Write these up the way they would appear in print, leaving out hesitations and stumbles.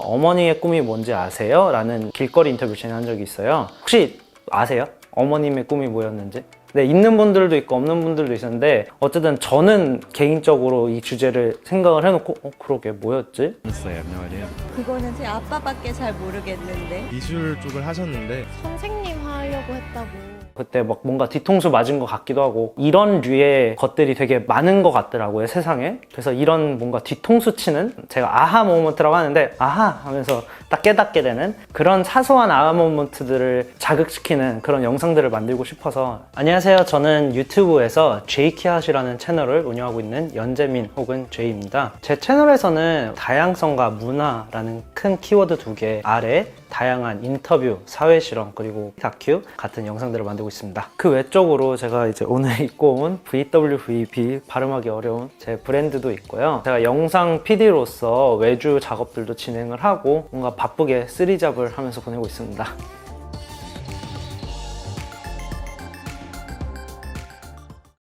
어머니의 꿈이 뭔지 아세요? 라는 길거리 인터뷰를 진행한 적이 있어요. 혹시 아세요? 어머님의 꿈이 뭐였는지? 네, 있는 분들도 있고 없는 분들도 있었는데 어쨌든 저는 개인적으로 이 주제를 생각을 해놓고 그러게 뭐였지? 있어요, 안녕하세요. 그거는 제 아빠밖에 잘 모르겠는데. 미술 쪽을 하셨는데 선생님 하려고 했다고. 그때 막 뭔가 뒤통수 맞은 것 같기도 하고 이런 류의 것들이 되게 많은 것 같더라고요, 세상에. 그래서 이런 뭔가 뒤통수 치는, 제가 아하 모먼트라고 하는데 아하 하면서 딱 깨닫게 되는 그런 사소한 아하 모먼트들을 자극시키는 그런 영상들을 만들고 싶어서. 안녕하세요, 저는 유튜브에서 제이키핫이라는 채널을 운영하고 있는 연재민 혹은 제이입니다. 제 채널에서는 다양성과 문화라는 큰 키워드 2개 아래 다양한 인터뷰, 사회실험, 그리고 다큐 같은 영상들을 만들고 있습니다. 그 외적으로 제가 이제 오늘 입고 온 VWVB, 발음하기 어려운 제 브랜드도 있고요. 제가 영상 PD로서 외주 작업들도 진행을 하고 뭔가 바쁘게 쓰리잡을 하면서 보내고 있습니다.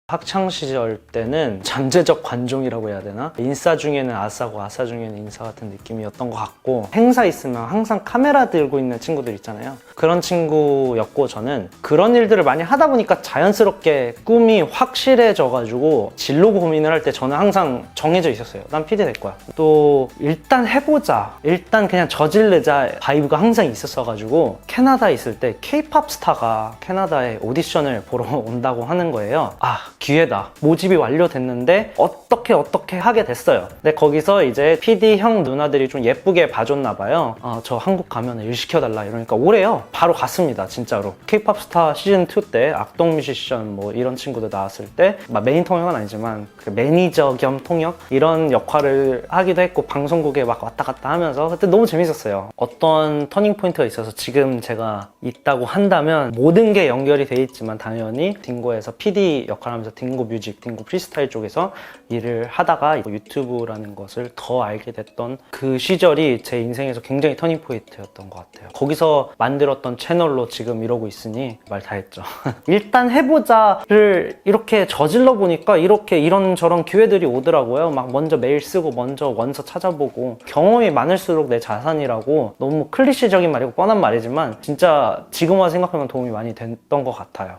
학창시절 때는 잠재적 관종이라고 해야 되나? 인싸 중에는 아싸고 아싸 중에는 인싸 같은 느낌이었던 것 같고, 행사 있으면 항상 카메라 들고 있는 친구들 있잖아요. 그런 친구였고, 저는 그런 일들을 많이 하다 보니까 자연스럽게 꿈이 확실해져가지고 진로 고민을 할 때 저는 항상 정해져 있었어요. 난 PD 될 거야. 또 일단 해보자, 일단 그냥 저질르자 바이브가 항상 있었어가지고 캐나다에 있을 때 K-팝 스타가 캐나다에 오디션을 보러 온다고 하는 거예요. 기회다. 모집이 완료됐는데 어떻게 하게 됐어요. 근데 거기서 이제 PD 형 누나들이 좀 예쁘게 봐줬나 봐요. 저 한국 가면 일 시켜달라 이러니까 오래요. 바로 갔습니다, 진짜로. K-팝 스타 시즌2 때 악동 뮤지션 뭐 이런 친구들 나왔을 때 막 메인 통역은 아니지만 그 매니저 겸 통역 이런 역할을 하기도 했고, 방송국에 막 왔다 갔다 하면서 그때 너무 재밌었어요. 어떤 터닝 포인트가 있어서 지금 제가 있다고 한다면 모든 게 연결이 돼 있지만 당연히 딩고에서 PD 역할을 하면서 딩고 뮤직, 딩고 프리스타일 쪽에서 일을 하다가 유튜브라는 것을 더 알게 됐던 그 시절이 제 인생에서 굉장히 터닝 포인트였던 것 같아요. 거기서 만들었던 채널로 지금 이러고 있으니 말 다 했죠. 일단 해보자를 이렇게 저질러 보니까 이렇게 이런저런 기회들이 오더라고요. 막 먼저 메일 쓰고 먼저 원서 찾아보고, 경험이 많을수록 내 자산이라고, 너무 클리셰적인 말이고 뻔한 말이지만 진짜 지금 와서 생각하면 도움이 많이 됐던 것 같아요.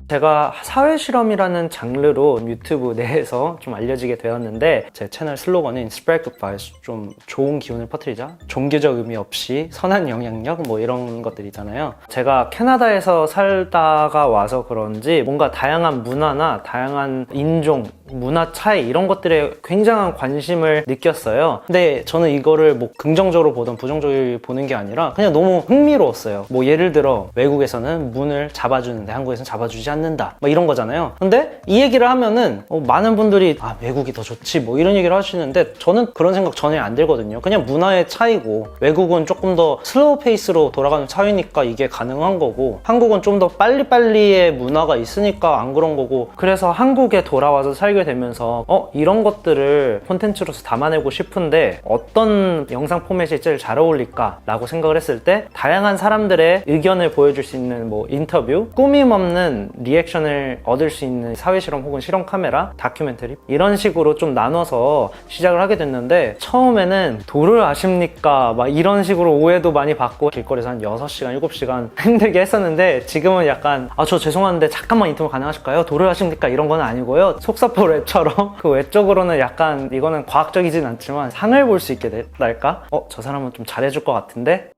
제가 사회실험이라는 장르로 유튜브 내에서 좀 알려지게 되었는데, 제 채널 슬로건은 Spread Good Vibes, 좀 좋은 기운을 퍼뜨리자, 종교적 의미 없이 선한 영향력, 뭐 이런 것들이잖아요. 제가 캐나다에서 살다가 와서 그런지 뭔가 다양한 문화나 다양한 인종, 문화 차이 이런 것들에 굉장한 관심을 느꼈어요. 근데 저는 이거를 뭐 긍정적으로 보든 부정적으로 보는 게 아니라 그냥 너무 흥미로웠어요. 뭐 예를 들어 외국에서는 문을 잡아주는데 한국에서는 잡아주지 않는다, 뭐 이런 거잖아요. 근데 이 얘기를 하면은 많은 분들이 외국이 더 좋지 뭐 이런 얘기를 하시는데, 저는 그런 생각 전혀 안 들거든요. 그냥 문화의 차이고, 외국은 조금 더 슬로우 페이스로 돌아가는 차이니까 이게 가능한 거고, 한국은 좀 더 빨리빨리의 문화가 있으니까 안 그런 거고, 그래서 한국에 돌아와서 살게 되면서 이런 것들을 콘텐츠로서 담아내고 싶은데 어떤 영상 포맷이 제일 잘 어울릴까 라고 생각을 했을 때, 다양한 사람들의 의견을 보여줄 수 있는 뭐 인터뷰, 꾸밈 없는 리액션을 얻을 수 있는 사회실험 혹은 실험 카메라, 다큐멘터리 이런 식으로 좀 나눠서 시작을 하게 됐는데, 처음에는 도를 아십니까? 막 이런 식으로 오해도 많이 받고 길거리에서 한 6시간, 7시간 힘들게 했었는데, 지금은 약간 저 죄송한데 잠깐만 인터뷰 가능하실까요? 도를 아십니까? 이런 건 아니고요. 속사포 랩처럼 그 외적으로는 약간, 이거는 과학적이진 않지만 상을 볼 수 있게 됐달까? 저 사람은 좀 잘해줄 것 같은데?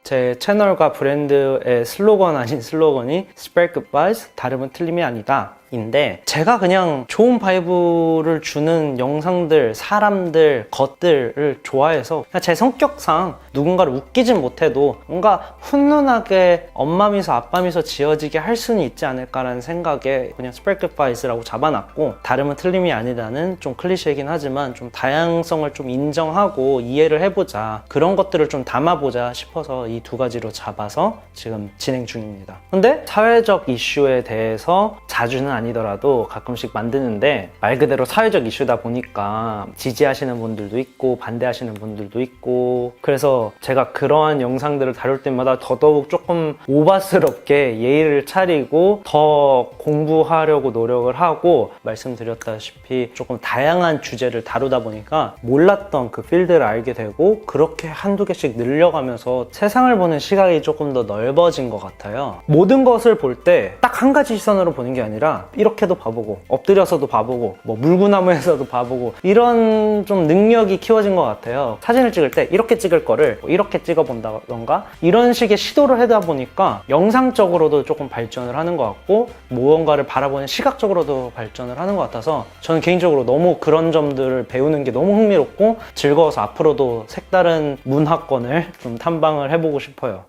제 채널과 브랜드의 슬로건 아닌 슬로건이 Spread Good Vibes, 다름은 틀림이 아니다 인데, 제가 그냥 좋은 바이브를 주는 영상들, 사람들, 것들을 좋아해서 그냥 제 성격상 누군가를 웃기진 못해도 뭔가 훈훈하게 엄마 미소 아빠 미소 지어지게 할 수는 있지 않을까라는 생각에 그냥 Spread Good Vibes라고 잡아놨고, 다름은 틀림이 아니다는 좀 클리셰이긴 하지만 좀 다양성을 좀 인정하고 이해를 해보자, 그런 것들을 좀 담아보자 싶어서 이 두 가지로 잡아서 지금 진행 중입니다. 근데 사회적 이슈에 대해서 자주는 아니더라도 가끔씩 만드는데 말 그대로 사회적 이슈다 보니까 지지하시는 분들도 있고 반대하시는 분들도 있고 그래서 제가 그러한 영상들을 다룰 때마다 더더욱 조금 오바스럽게 예의를 차리고 더 공부하려고 노력을 하고 말씀드렸다시피 조금 다양한 주제를 다루다 보니까 몰랐던 그 필드를 알게 되고 그렇게 한두 개씩 늘려가면서 세상을 보는 시각이 조금 더 넓어진 것 같아요. 모든 것을 볼 때 딱 한 가지 시선으로 보는 게 아니라 이렇게도 봐보고 엎드려서도 봐보고 뭐 물구나무에서도 봐보고 이런 좀 능력이 키워진 것 같아요. 사진을 찍을 때 이렇게 찍을 거를 이렇게 찍어본다던가 이런 식의 시도를 하다 보니까 영상적으로도 조금 발전을 하는 것 같고 무언가를 바라보는 시각적으로도 발전을 하는 것 같아서 저는 개인적으로 너무 그런 점들을 배우는 게 너무 흥미롭고 즐거워서 앞으로도 색다른 문화권을 좀 탐방을 해보고 싶어요.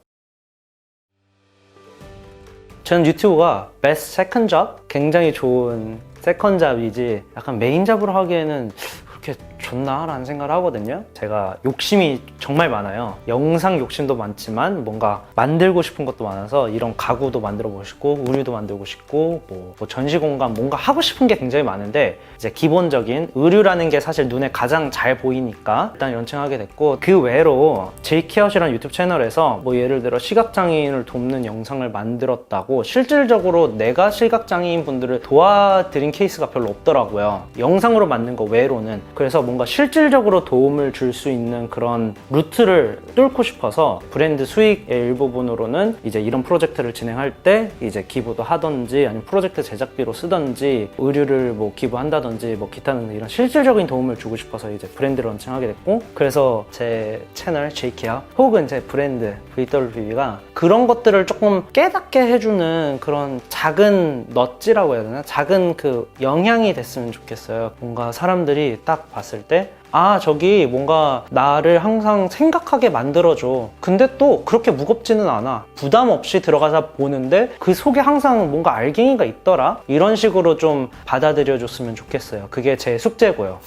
저는 유튜브가 best second job? 굉장히 좋은 세컨 잡이지 약간 메인 잡으로 하기에는 그렇게 좋나? 라는 생각을 하거든요. 제가 욕심이 정말 많아요. 영상 욕심도 많지만 뭔가 만들고 싶은 것도 많아서 이런 가구도 만들어 보고 싶고 의류도 만들고 싶고 뭐 전시 공간 뭔가 하고 싶은 게 굉장히 많은데 이제 기본적인 의류라는 게 사실 눈에 가장 잘 보이니까 일단 연청하게 됐고 그 외로 제이케어시라는 유튜브 채널에서 뭐 예를 들어 시각장애인을 돕는 영상을 만들었다고 실질적으로 내가 시각장애인 분들을 도와드린 케이스가 별로 없더라고요. 영상으로 만든 거 외로는. 그래서 뭔가 실질적으로 도움을 줄 수 있는 그런 루트를 뚫고 싶어서 브랜드 수익의 일부분으로는 이제 이런 프로젝트를 진행할 때 이제 기부도 하던지 아니면 프로젝트 제작비로 쓰던지 의류를 뭐 기부한다든지 뭐 기타는 이런 실질적인 도움을 주고 싶어서 이제 브랜드 런칭하게 됐고 그래서 제 채널 제이케어 혹은 제 브랜드 VWB가 그런 것들을 조금 깨닫게 해주는 그런 작은 넛지라고 해야 되나? 작은 그 영향이 됐으면 좋겠어요. 뭔가 사람들이 딱 봤을 때 아 저기 뭔가 나를 항상 생각하게 만들어줘. 근데 또 그렇게 무겁지는 않아. 부담 없이 들어가서 보는데 그 속에 항상 뭔가 알갱이가 있더라. 이런 식으로 좀 받아들여 줬으면 좋겠어요. 그게 제 숙제고요.